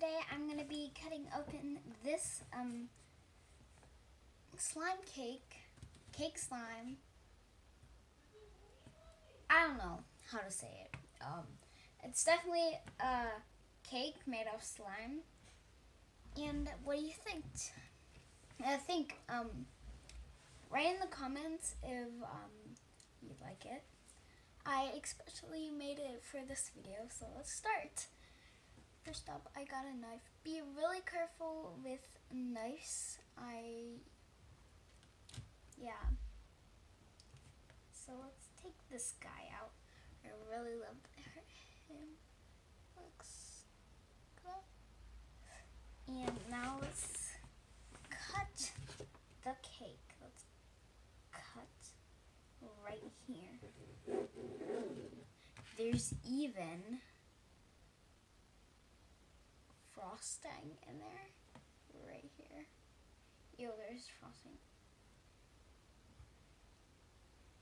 today I'm going to be cutting open this slime cake slime. I don't know how to say it. It's definitely a cake made of slime. And what do you think? Write in the comments if you like it. I especially made it for this video, so let's start. First up, I got a knife. Be really careful with knives. So let's take this guy out. I really love him. Looks good. And now let's cut the cake. Let's cut right here. There's even frosting in there, right here. Yo, there's frosting.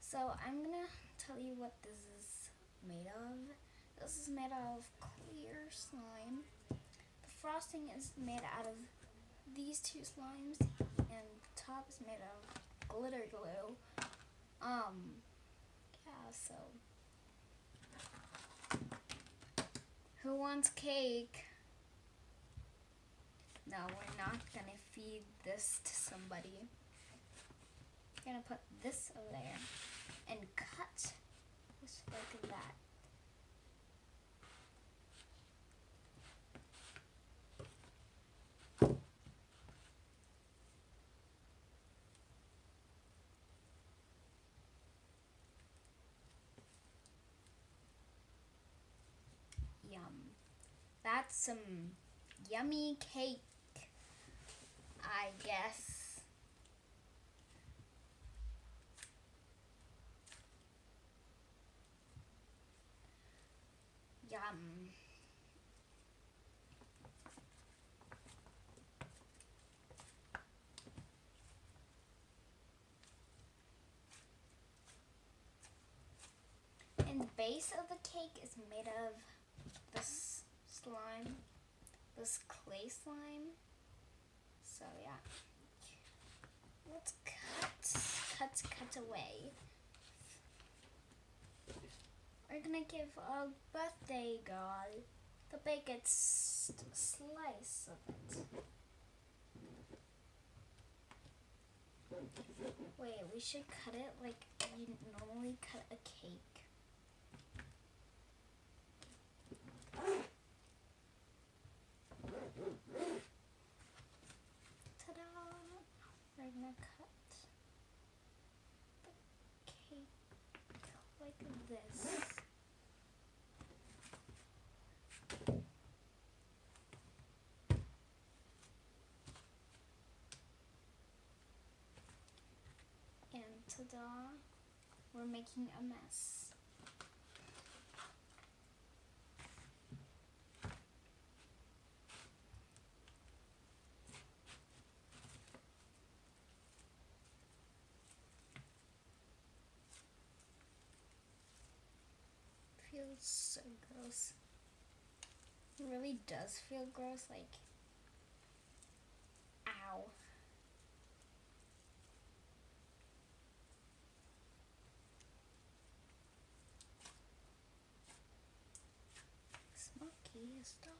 So I'm gonna tell you what this is made of. This is made out of clear slime. The frosting is made out of these two slimes, and the top is made out of glitter glue. So who wants cake? No, we're not gonna feed this to somebody. We're gonna put this over there and cut just like that. Yum. That's some yummy cake, I guess. Yum. And the base of the cake is made of this slime, this clay slime. So yeah, let's cut away. We're gonna give a birthday girl the biggest slice of it. Wait, we should cut it like you normally cut a cake. Ta-da! We're gonna cut the cake like this. And ta-da! We're making a mess. Feels so gross. It really does feel gross, like, ow. Smoky, stop.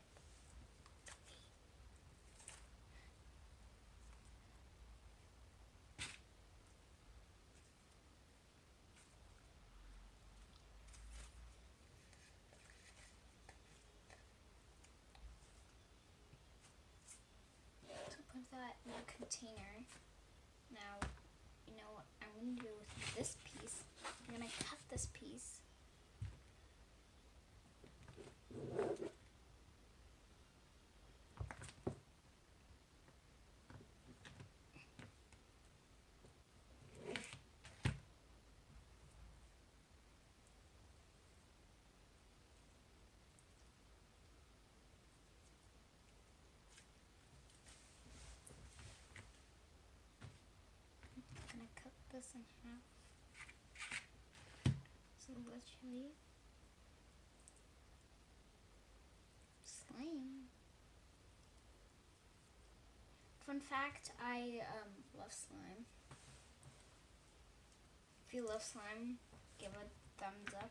Put that in a container. Now, you know what I'm going to do with this piece? I'm going to cut this piece. This in half. So literally slime. Fun fact, I love slime. If you love slime, give a thumbs up.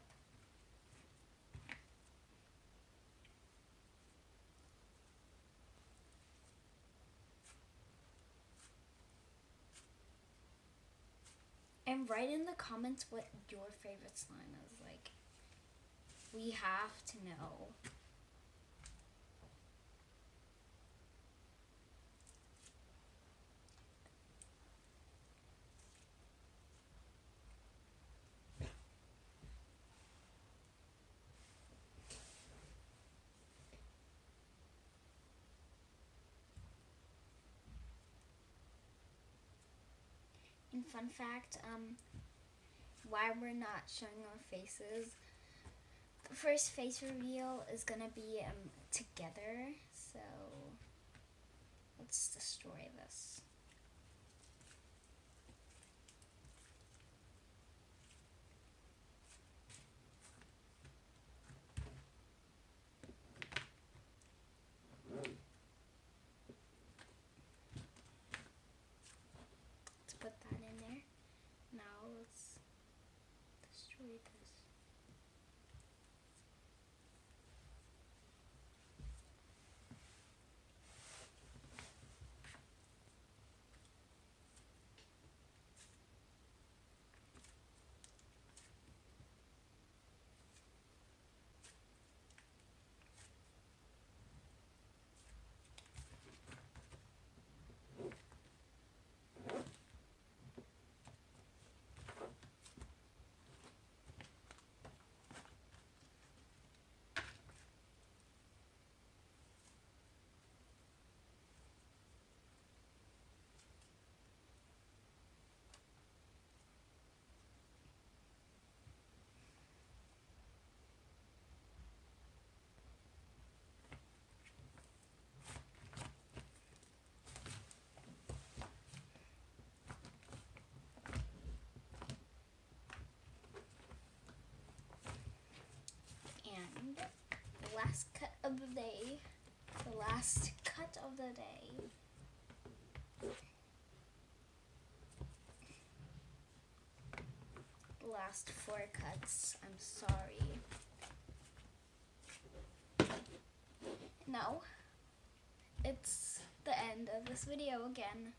And write in the comments what your favorite slime is. Like, we have to know. And fun fact, why we're not showing our faces. The first face reveal is gonna be together, so let's destroy this. Let's put that in there. Now let's destroy this. And the last cut of the day. The last cut of the day. The last 4 cuts. I'm sorry. No. It's the end of this video again.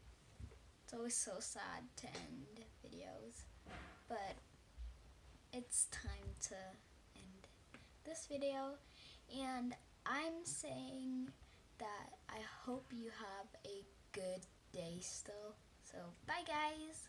It's always so sad to end videos. But it's time to end this video. And I'm saying that I hope you have a good day still. So bye guys.